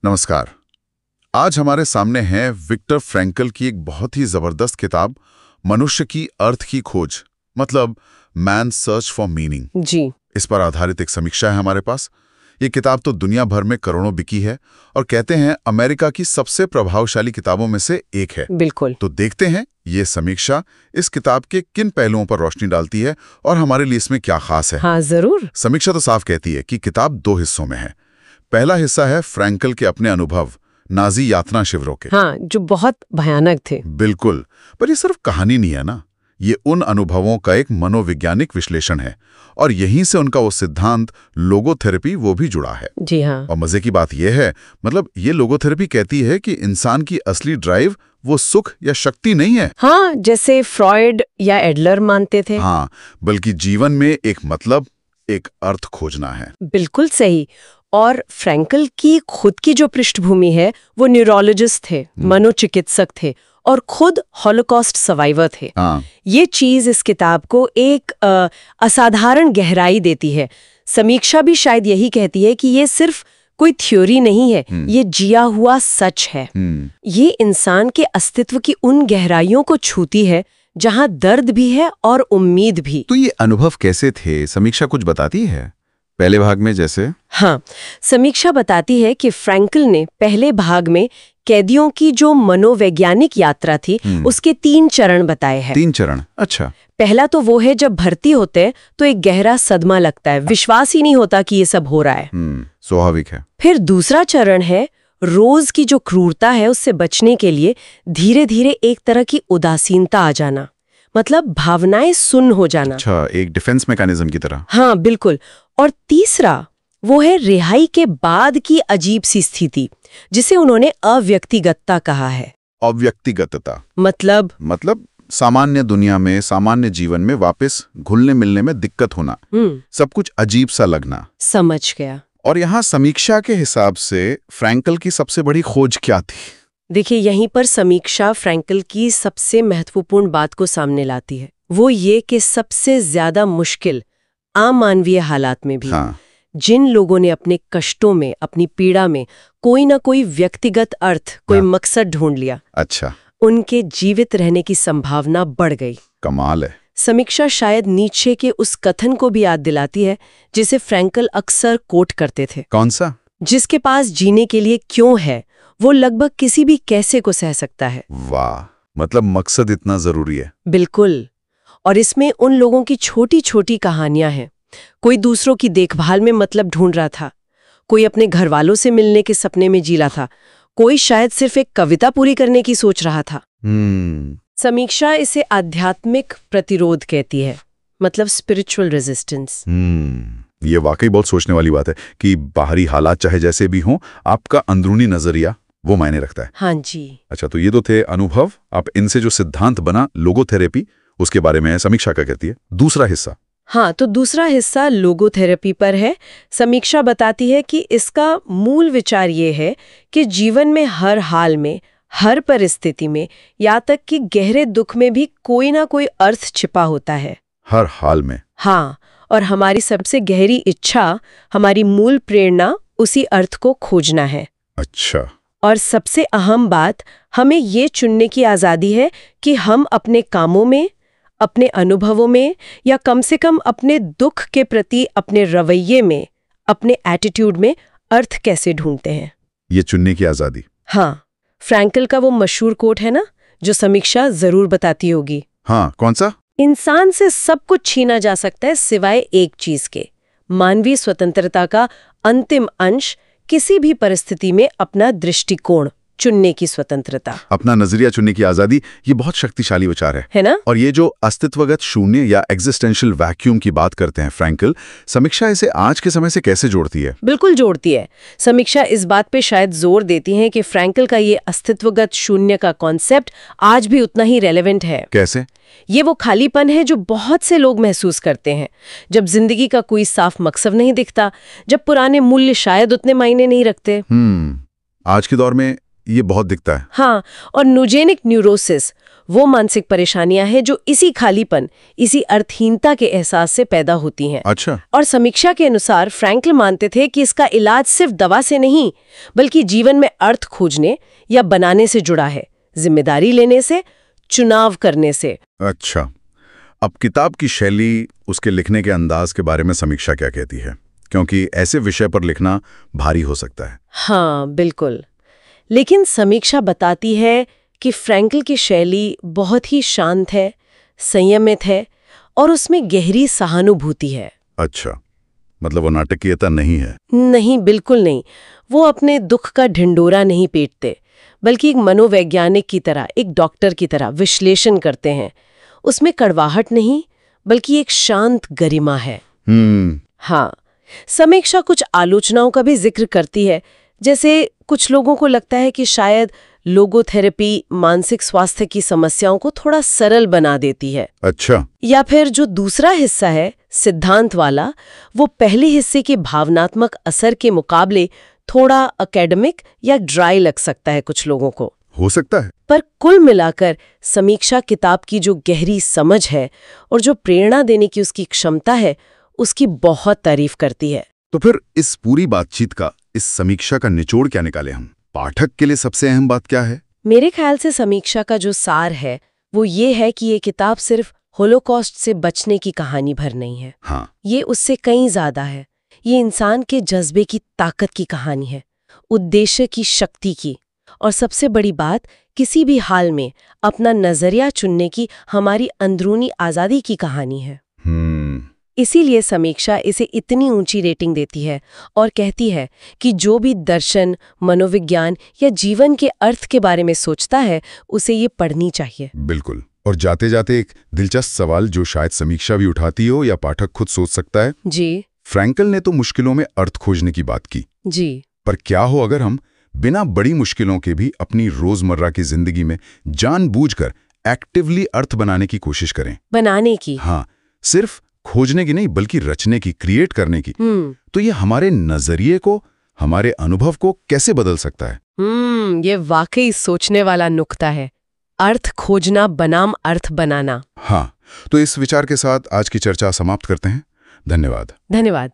नमस्कार। आज हमारे सामने है विक्टर फ्रैंकल की एक बहुत ही जबरदस्त किताब, मनुष्य की अर्थ की खोज, मतलब मैन सर्च फॉर मीनिंग। जी। इस पर आधारित एक समीक्षा है हमारे पास। ये किताब तो दुनिया भर में करोड़ों बिकी है और कहते हैं अमेरिका की सबसे प्रभावशाली किताबों में से एक है। बिल्कुल। तो देखते हैं ये समीक्षा इस किताब के किन पहलुओं पर रोशनी डालती है और हमारे लिए इसमें क्या खास है। हाँ, जरूर। समीक्षा तो साफ कहती है कि किताब 2 हिस्सों में है। पहला हिस्सा है फ्रैंकल के अपने अनुभव नाजी यातना शिविरों के। हाँ, जो बहुत भयानक थे। बिल्कुल, पर ये सिर्फ कहानी नहीं है ना, ये उन अनुभवों का एक मनोवैज्ञानिक विश्लेषण है और यहीं से उनका वो सिद्धांत लोगोथेरेपी वो भी जुड़ा है। जी हाँ। और मजे की बात यह है, मतलब ये लोगोथेरेपी कहती है कि इंसान की असली ड्राइव वो सुख या शक्ति नहीं है। हाँ, जैसे फ्रॉयड या एडलर मानते थे। हाँ, बल्कि जीवन में एक मतलब, एक अर्थ खोजना है। बिल्कुल सही। और फ्रैंकल की खुद की जो पृष्ठभूमि है वो न्यूरोलॉजिस्ट थे, मनोचिकित्सक थे और खुद हॉलोकॉस्ट सर्वाइवर थे। हाँ। ये चीज इस किताब को एक असाधारण गहराई देती है। समीक्षा भी शायद यही कहती है कि ये सिर्फ कोई थ्योरी नहीं है, ये जिया हुआ सच है। ये इंसान के अस्तित्व की उन गहराइयों को छूती है जहां दर्द भी है और उम्मीद भी। तो ये अनुभव कैसे थे, समीक्षा कुछ बताती है पहले भाग में जैसे? हाँ, समीक्षा बताती है कि फ्रैंकल ने पहले भाग में कैदियों की जो मनोवैज्ञानिक यात्रा थी उसके 3 चरण बताए हैं। 3 चरण? अच्छा। पहला तो वो है जब भर्ती होते हैं तो एक गहरा सदमा लगता है, विश्वास ही नहीं होता कि ये सब हो रहा है। स्वाभाविक है। फिर दूसरा चरण है रोज की जो क्रूरता है उससे बचने के लिए धीरे धीरे एक तरह की उदासीनता आ जाना, मतलब भावनाएं सुन्न हो जाना। अच्छा, एक डिफेंस मैकेनिज्म की तरह। हाँ, बिल्कुल। और तीसरा वो है रिहाई के बाद की अजीब सी स्थिति, जिसे उन्होंने अव्यक्तिगतता कहा है। अव्यक्तिगतता मतलब सामान्य दुनिया में, सामान्य जीवन में वापस घुलने मिलने में दिक्कत होना, सब कुछ अजीब सा लगना। समझ गया। और यहाँ समीक्षा के हिसाब से फ्रैंकल की सबसे बड़ी खोज क्या थी? देखिए, यहीं पर समीक्षा फ्रैंकल की सबसे महत्वपूर्ण बात को सामने लाती है। वो ये कि सबसे ज्यादा मुश्किल अमानवीय हालात में भी जिन लोगों ने अपने कष्टों में, अपनी पीड़ा में कोई ना कोई व्यक्तिगत अर्थ, कोई मकसद ढूंढ लिया, अच्छा, उनके जीवित रहने की संभावना बढ़ गई। कमाल है। समीक्षा शायद नीचे के उस कथन को भी याद दिलाती है जिसे फ्रैंकल अक्सर कोट करते थे। कौन सा? जिसके पास जीने के लिए क्यों है, वो लगभग किसी भी कैसे को सह सकता है। वाह, मतलब मकसद इतना जरूरी है। बिल्कुल। और इसमें उन लोगों की छोटी छोटी कहानियां हैं। कोई दूसरों की देखभाल में मतलब ढूंढ रहा था, कोई अपने घर वालों से मिलने के सपने में जी रहा था, कोई शायद सिर्फ एक कविता पूरी करने की सोच रहा था। समीक्षा इसे आध्यात्मिक प्रतिरोध कहती है, मतलब स्पिरिचुअल रेजिस्टेंस। ये वाकई बहुत सोचने वाली बात है कि बाहरी हालात चाहे जैसे भी हों, आपका अंदरूनी नजरिया वो मायने रखता है। हाँ जी। अच्छा, तो ये तो थे अनुभव। आप इनसे जो सिद्धांत बना लोगोथेरेपी, उसके बारे में समीक्षा क्या कहती है? दूसरा हिस्सा? हाँ, तो दूसरा हिस्सा लोगोथेरेपी पर है। समीक्षा बताती है कि इसका मूल विचार ये है कि जीवन में हर हाल में, हर परिस्थिति में, या तक कि गहरे दुख में भी कोई ना कोई अर्थ छिपा होता है। हर हाल में? हाँ, और हमारी सबसे गहरी इच्छा, हमारी मूल प्रेरणा उसी अर्थ को खोजना है। अच्छा। और सबसे अहम बात, हमें ये चुनने की आज़ादी है कि हम अपने कामों में, अपने अनुभवों में, या कम से कम अपने दुख के प्रति अपने रवैये में, अपने एटीट्यूड में अर्थ कैसे ढूंढते हैं। ये चुनने की आज़ादी? हाँ, फ्रैंकल का वो मशहूर कोट है ना, जो समीक्षा जरूर बताती होगी। हाँ, कौन सा? इंसान से सब कुछ छीना जा सकता है सिवाय एक चीज के, मानवीय स्वतंत्रता का अंतिम अंश, किसी भी परिस्थिति में अपना दृष्टिकोण चुनने की स्वतंत्रता, अपना नजरिया चुनने की आजादी। ये बहुत शक्तिशाली विचार है ना? और ये जो अस्तित्वगत शून्य या एग्जिस्टेंशियल वैक्यूम की बात करते हैं फ्रैंकल, समीक्षा इसे आज के समय से कैसे जोड़ती है? बिल्कुल जोड़ती है। समीक्षा इस बात पे शायद जोर देती है कि फ्रैंकल का ये अस्तित्वगत शून्य का कॉन्सेप्ट आज भी उतना ही रेलेवेंट है। कैसे? ये वो खालीपन है जो बहुत से लोग महसूस करते हैं जब जिंदगी का कोई साफ मकसद नहीं दिखता, जब पुराने मूल्य शायद उतने मायने नहीं रखते। आज के दौर में ये बहुत दिखता है। हाँ, और न्यूजेनिक न्यूरोसिस, वो मानसिक परेशानियां हैं जो इसी खालीपन, इसी अर्थहीनता के एहसास से पैदा होती हैं। अच्छा। और समीक्षा के अनुसार फ्रैंकल मानते थे कि इसका इलाज सिर्फ दवा से नहीं, बल्कि जीवन में अर्थ खोजने या बनाने से जुड़ा है, जिम्मेदारी लेने से, चुनाव करने से। अच्छा, अब किताब की शैली, उसके लिखने के अंदाज के बारे में समीक्षा क्या कहती है? क्योंकि ऐसे विषय पर लिखना भारी हो सकता है। हाँ, बिल्कुल। लेकिन समीक्षा बताती है कि फ्रैंकल की शैली बहुत ही शांत है, संयमित है और उसमें गहरी सहानुभूति है। अच्छा, मतलब वो नाटकीयता नहीं है? नहीं, बिल्कुल नहीं। वो अपने दुख का ढिंडोरा नहीं पीटते, बल्कि एक मनोवैज्ञानिक की तरह, एक डॉक्टर की तरह विश्लेषण करते हैं। उसमें कड़वाहट नहीं, बल्कि एक शांत गरिमा है। हाँ, समीक्षा कुछ आलोचनाओं का भी जिक्र करती है, जैसे कुछ लोगों को लगता है कि शायद लोगोथेरेपी मानसिक स्वास्थ्य की समस्याओं को थोड़ा सरल बना देती है। अच्छा। या फिर जो दूसरा हिस्सा है, सिद्धांत वाला, वो पहले हिस्से के भावनात्मक असर के मुकाबले थोड़ा एकेडमिक या ड्राई लग सकता है कुछ लोगों को। हो सकता है। पर कुल मिलाकर समीक्षा किताब की जो गहरी समझ है और जो प्रेरणा देने की उसकी क्षमता है, उसकी बहुत तारीफ करती है। तो फिर इस पूरी बातचीत का, इस समीक्षा का निचोड़ क्या निकाले हम? पाठक के लिए सबसे अहम बात क्या है? मेरे ख्याल से समीक्षा का जो सार है वो ये है कि ये किताब सिर्फ होलोकॉस्ट से बचने की कहानी भर नहीं है। हाँ। ये उससे कहीं ज्यादा है। ये इंसान के जज्बे की ताकत की कहानी है, उद्देश्य की शक्ति की, और सबसे बड़ी बात, किसी भी हाल में अपना नजरिया चुनने की हमारी अंदरूनी आजादी की कहानी है। इसीलिए समीक्षा इसे इतनी ऊंची रेटिंग देती है और कहती है कि जो भी दर्शन, मनोविज्ञान या जीवन के अर्थ के बारे में सोचता है, उसे ये पढ़नी चाहिए। बिल्कुल। और जाते जाते एक दिलचस्प सवाल जो शायद समीक्षा भी उठाती हो या पाठक खुद सोच सकता है। जी। फ्रैंकल ने तो मुश्किलों में अर्थ खोजने की बात की। जी। पर क्या हो अगर हम बिना बड़ी मुश्किलों के भी अपनी रोजमर्रा की जिंदगी में जानबूझकर एक्टिवली अर्थ बनाने की कोशिश करें? बनाने की? हाँ, सिर्फ खोजने की नहीं, बल्कि रचने की, क्रिएट करने की। तो ये हमारे नजरिए को, हमारे अनुभव को कैसे बदल सकता है? ये वाकई सोचने वाला नुक्ता है। अर्थ खोजना बनाम अर्थ बनाना। हाँ, तो इस विचार के साथ आज की चर्चा समाप्त करते हैं। धन्यवाद। धन्यवाद।